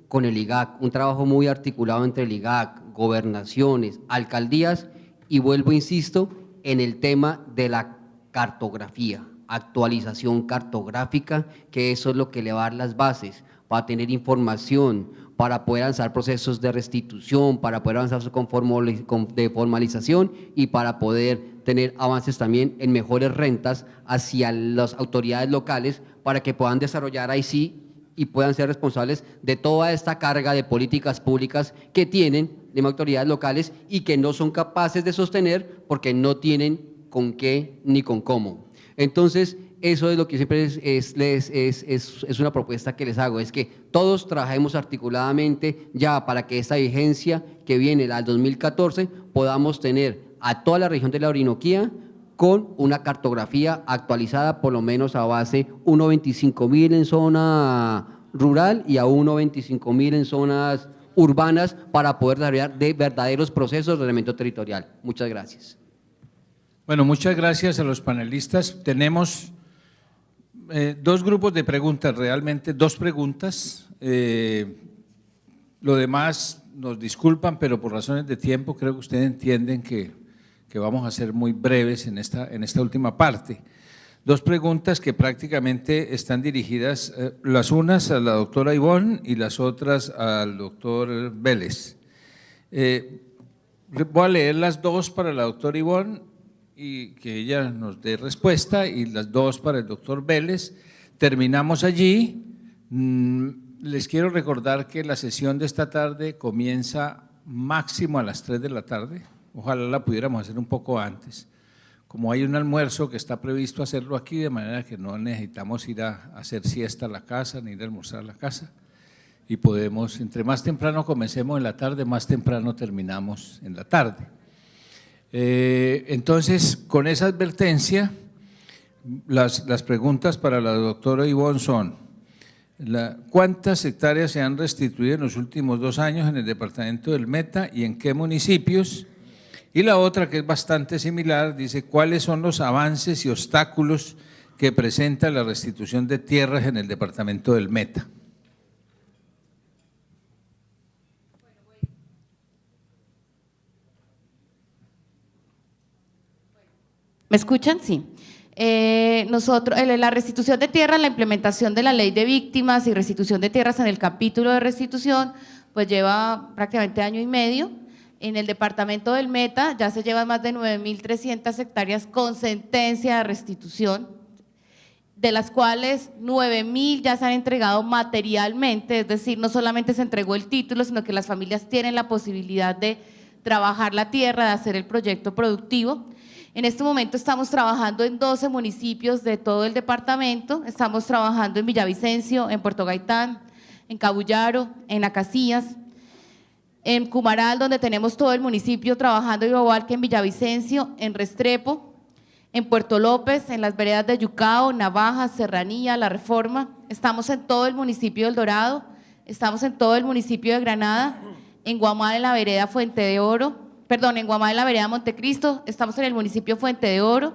con el IGAC, un trabajo muy articulado entre el IGAC, gobernaciones, alcaldías, y vuelvo, insisto, en el tema de la cartografía, actualización cartográfica, que eso es lo que le va a dar las bases para tener información, para poder avanzar procesos de restitución, para poder avanzar de formalización y para poder tener avances también en mejores rentas hacia las autoridades locales para que puedan desarrollar ahí sí y puedan ser responsables de toda esta carga de políticas públicas que tienen de autoridades locales y que no son capaces de sostener porque no tienen con qué ni con cómo. Entonces, eso es lo que siempre es una propuesta que les hago, es que todos trabajemos articuladamente ya para que esta vigencia que viene al 2014 podamos tener a toda la región de la Orinoquía con una cartografía actualizada por lo menos a base 1.25.000 en zona rural y a 1.25.000 en zonas urbanas para poder desarrollar de verdaderos procesos de ordenamiento territorial. Muchas gracias. Bueno, muchas gracias a los panelistas. Tenemos dos grupos de preguntas, realmente dos preguntas. Lo demás nos disculpan, pero por razones de tiempo creo que ustedes entienden que vamos a ser muy breves en esta última parte. Dos preguntas que prácticamente están dirigidas, las unas a la doctora Ivón y las otras al doctor Vélez. Voy a leer las dos para la doctora Ivón y que ella nos dé respuesta, y las dos para el doctor Vélez. Terminamos allí. Les quiero recordar que la sesión de esta tarde comienza máximo a las 3 de la tarde. Ojalá la pudiéramos hacer un poco antes. Como hay un almuerzo que está previsto hacerlo aquí, de manera que no necesitamos ir a hacer siesta a la casa, ni ir a almorzar a la casa, y podemos, entre más temprano comencemos en la tarde, más temprano terminamos en la tarde. Entonces, con esa advertencia, las preguntas para la doctora Ivón son: ¿cuántas hectáreas se han restituido en los últimos 2 años en el departamento del Meta y en qué municipios? Y la otra, que es bastante similar, dice: ¿cuáles son los avances y obstáculos que presenta la restitución de tierras en el departamento del Meta? ¿Me escuchan? Sí. Nosotros, la restitución de tierras, la implementación de la ley de víctimas y restitución de tierras en el capítulo de restitución, pues lleva prácticamente año y medio. En el departamento del Meta ya se llevan más de 9.300 hectáreas con sentencia de restitución, de las cuales 9.000 ya se han entregado materialmente, es decir, no solamente se entregó el título, sino que las familias tienen la posibilidad de trabajar la tierra, de hacer el proyecto productivo. En este momento estamos trabajando en 12 municipios de todo el departamento, estamos trabajando en Villavicencio, en Puerto Gaitán, en Cabullaro, en Acacías, en Cumaral, donde tenemos todo el municipio trabajando, igual que en Villavicencio, en Restrepo, en Puerto López, en las veredas de Yucao, Navajas, Serranía, La Reforma. Estamos en todo el municipio del Dorado, estamos en todo el municipio de Granada, en Guamá, en la vereda Fuente de Oro, en Guamá, en la vereda Montecristo, estamos en el municipio Fuente de Oro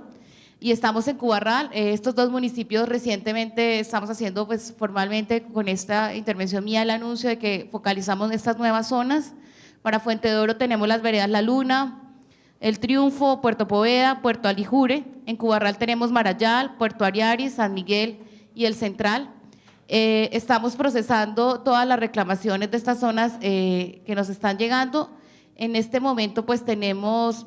y estamos en Cubarral. Estos dos municipios recientemente estamos haciendo pues formalmente con esta intervención mía el anuncio de que focalizamos estas nuevas zonas. Para Fuente de Oro tenemos las veredas La Luna, El Triunfo, Puerto Poveda, Puerto Alijure. En Cubarral tenemos Marayal, Puerto Ariari, San Miguel y El Central. Estamos procesando todas las reclamaciones de estas zonas que nos están llegando. En este momento pues tenemos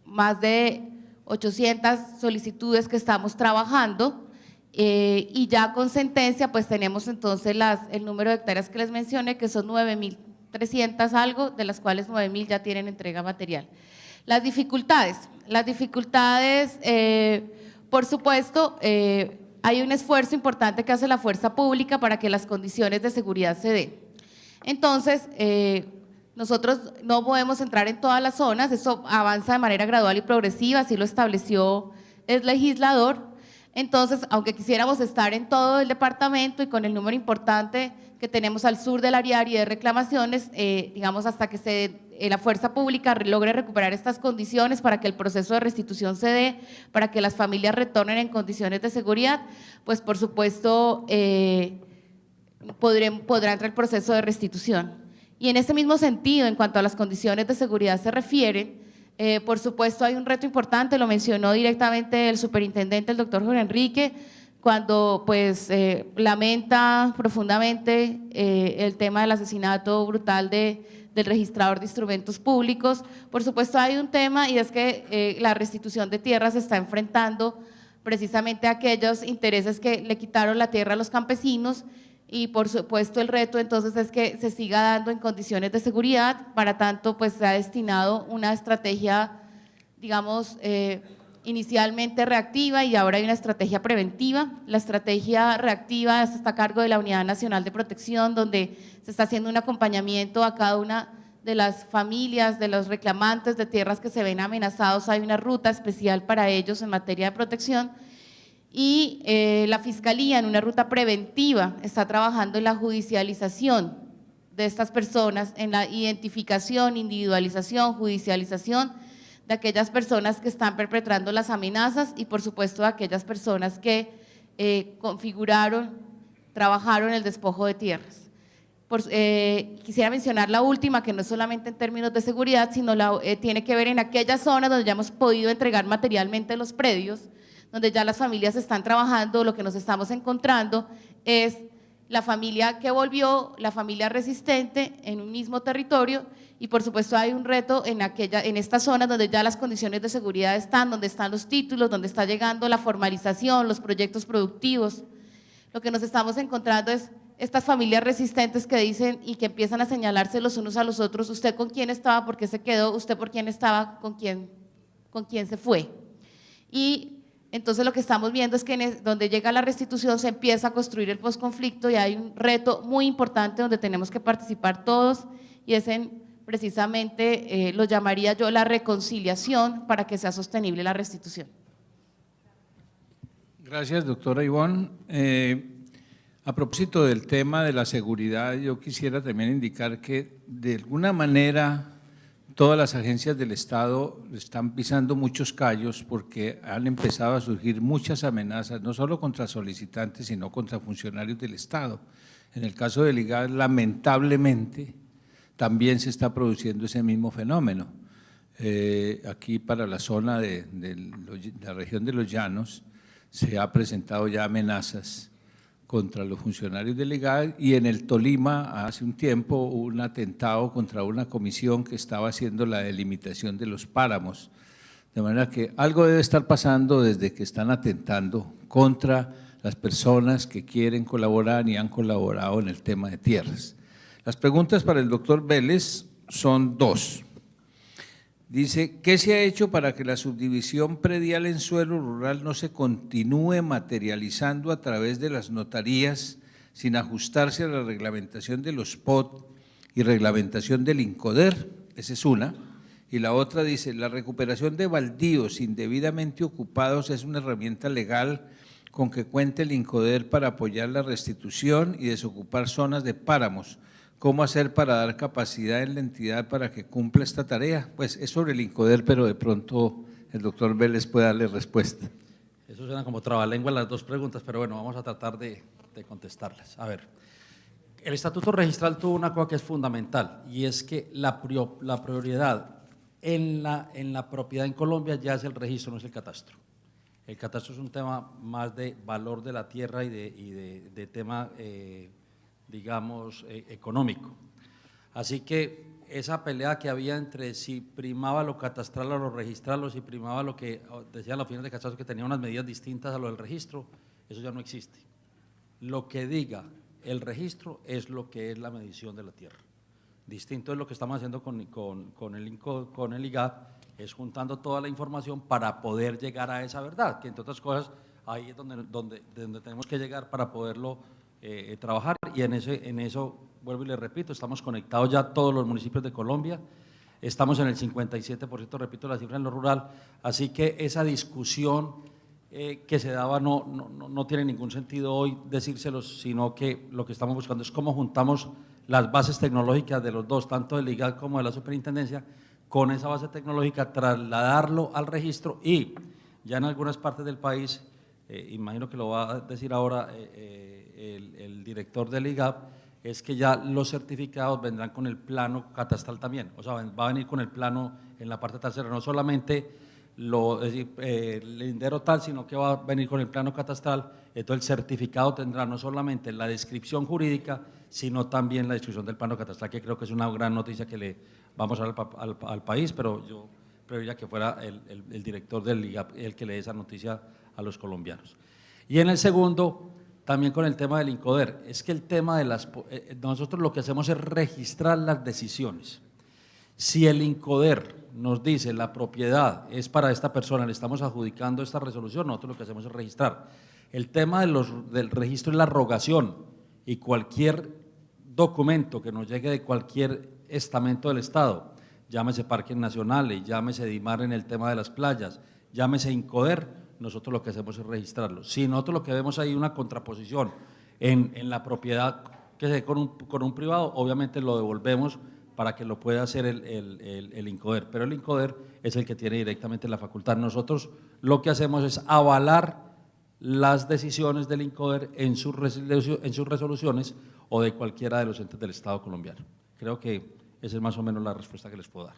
más de 800 solicitudes que estamos trabajando y ya con sentencia pues tenemos entonces el número de hectáreas que les mencioné, que son 9.300 algo, de las cuales 9.000 ya tienen entrega material. Las dificultades, por supuesto, hay un esfuerzo importante que hace la fuerza pública para que las condiciones de seguridad se den. Entonces, nosotros no podemos entrar en todas las zonas, eso avanza de manera gradual y progresiva, así lo estableció el legislador. Entonces, aunque quisiéramos estar en todo el departamento y con el número importante que tenemos al sur del Ariari de reclamaciones, digamos hasta que la fuerza pública logre recuperar estas condiciones para que el proceso de restitución se dé, para que las familias retornen en condiciones de seguridad, pues por supuesto podrá entrar el proceso de restitución. Y en ese mismo sentido, en cuanto a las condiciones de seguridad se refieren, por supuesto hay un reto importante, lo mencionó directamente el superintendente, el doctor Jorge Enrique, cuando pues lamenta profundamente el tema del asesinato brutal del registrador de instrumentos públicos. Por supuesto hay un tema y es que la restitución de tierras se está enfrentando precisamente a aquellos intereses que le quitaron la tierra a los campesinos y por supuesto el reto entonces es que se siga dando en condiciones de seguridad, para tanto pues se ha destinado una estrategia, digamos, inicialmente reactiva y ahora hay una estrategia preventiva. La estrategia reactiva está a cargo de la Unidad Nacional de Protección, donde se está haciendo un acompañamiento a cada una de las familias, de los reclamantes de tierras que se ven amenazados, hay una ruta especial para ellos en materia de protección. Y la Fiscalía en una ruta preventiva está trabajando en la judicialización de estas personas, en la identificación, individualización, judicialización de aquellas personas que están perpetrando las amenazas y por supuesto de aquellas personas que configuraron, trabajaron el despojo de tierras. Quisiera mencionar la última, que no es solamente en términos de seguridad, sino tiene que ver en aquellas zonas donde ya hemos podido entregar materialmente los predios, donde ya las familias están trabajando. Lo que nos estamos encontrando es la familia que volvió, la familia resistente en un mismo territorio y por supuesto hay un reto en estas zonas donde ya las condiciones de seguridad están, donde están los títulos, donde está llegando la formalización, los proyectos productivos. Lo que nos estamos encontrando es estas familias resistentes que dicen y que empiezan a señalarse los unos a los otros, usted con quién estaba, por qué se quedó, usted por quién estaba, con quién se fue. Y entonces lo que estamos viendo es que donde llega la restitución se empieza a construir el posconflicto y hay un reto muy importante donde tenemos que participar todos y es precisamente lo llamaría yo la reconciliación para que sea sostenible la restitución. Gracias, doctora Ivonne. A propósito del tema de la seguridad, yo quisiera también indicar que de alguna manera todas las agencias del Estado están pisando muchos callos porque han empezado a surgir muchas amenazas, no solo contra solicitantes, sino contra funcionarios del Estado. En el caso del IGAD, lamentablemente, también se está produciendo ese mismo fenómeno. Aquí para la zona de la región de los Llanos se ha presentado ya amenazas contra los funcionarios del IGAD y en el Tolima hace un tiempo hubo un atentado contra una comisión que estaba haciendo la delimitación de los páramos. De manera que algo debe estar pasando desde que están atentando contra las personas que quieren colaborar y han colaborado en el tema de tierras. Las preguntas para el doctor Vélez son dos. Dice, ¿qué se ha hecho para que la subdivisión predial en suelo rural no se continúe materializando a través de las notarías sin ajustarse a la reglamentación de los POT y reglamentación del INCODER? Esa es una. Y la otra dice, la recuperación de baldíos indebidamente ocupados es una herramienta legal con que cuente el INCODER para apoyar la restitución y desocupar zonas de páramos. ¿Cómo hacer para dar capacidad en la entidad para que cumpla esta tarea? Pues es sobre el INCODER, pero de pronto el doctor Vélez puede darle respuesta. Eso suena como trabalengua las dos preguntas, pero bueno, vamos a tratar de contestarlas. A ver, el Estatuto Registral tuvo una cosa que es fundamental y es que la prioridad en la propiedad en Colombia ya es el registro, no es el catastro. El catastro es un tema más de valor de la tierra y de tema digamos, económico. Así que esa pelea que había entre si primaba lo catastral o lo registral o si primaba lo que decían los fines de catastro que tenía unas medidas distintas a lo del registro, eso ya no existe. Lo que diga el registro es lo que es la medición de la tierra. Distinto es lo que estamos haciendo con el IGAD, es juntando toda la información para poder llegar a esa verdad, que entre otras cosas ahí es donde tenemos que llegar para poderlo trabajar y en eso vuelvo y le repito, estamos conectados ya todos los municipios de Colombia, estamos en el 57%, repito la cifra en lo rural, así que esa discusión que se daba no tiene ningún sentido hoy decírselos, sino que lo que estamos buscando es cómo juntamos las bases tecnológicas de los dos, tanto del IGAD como de la superintendencia, con esa base tecnológica, trasladarlo al registro y ya en algunas partes del país, imagino que lo va a decir ahora el director del IGAD, es que ya los certificados vendrán con el plano catastral también, o sea, va a venir con el plano en la parte trasera, no solamente el lindero tal, sino que va a venir con el plano catastral, entonces el certificado tendrá no solamente la descripción jurídica, sino también la descripción del plano catastral, que creo que es una gran noticia que le vamos a dar al país, pero yo preferiría que fuera el director del IGAP el que le dé esa noticia a los colombianos. Y en el segundo, también con el tema del INCODER, es que el tema de nosotros lo que hacemos es registrar las decisiones. Si el INCODER nos dice la propiedad es para esta persona, le estamos adjudicando esta resolución, nosotros lo que hacemos es registrar. El tema del registro es la rogación y cualquier documento que nos llegue de cualquier estamento del Estado, llámese parques nacionales, llámese DIMAR en el tema de las playas, llámese INCODER, nosotros lo que hacemos es registrarlo. Si nosotros lo que vemos ahí una contraposición en la propiedad que se dé con un privado, obviamente lo devolvemos para que lo pueda hacer el INCODER, pero el INCODER es el que tiene directamente la facultad. Nosotros lo que hacemos es avalar las decisiones del INCODER en sus resoluciones o de cualquiera de los entes del Estado colombiano. Creo que esa es más o menos la respuesta que les puedo dar.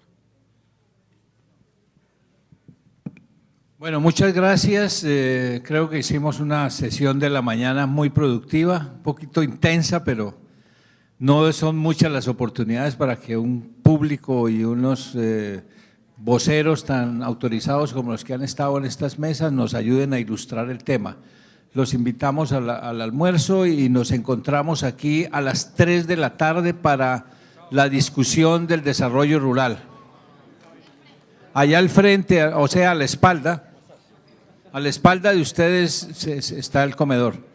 Bueno, muchas gracias. Creo que hicimos una sesión de la mañana muy productiva, un poquito intensa, pero no son muchas las oportunidades para que un público y unos voceros tan autorizados como los que han estado en estas mesas nos ayuden a ilustrar el tema. Los invitamos al almuerzo y nos encontramos aquí a las 3 de la tarde para la discusión del desarrollo rural. Allá al frente, o sea, a la espalda de ustedes está el comedor.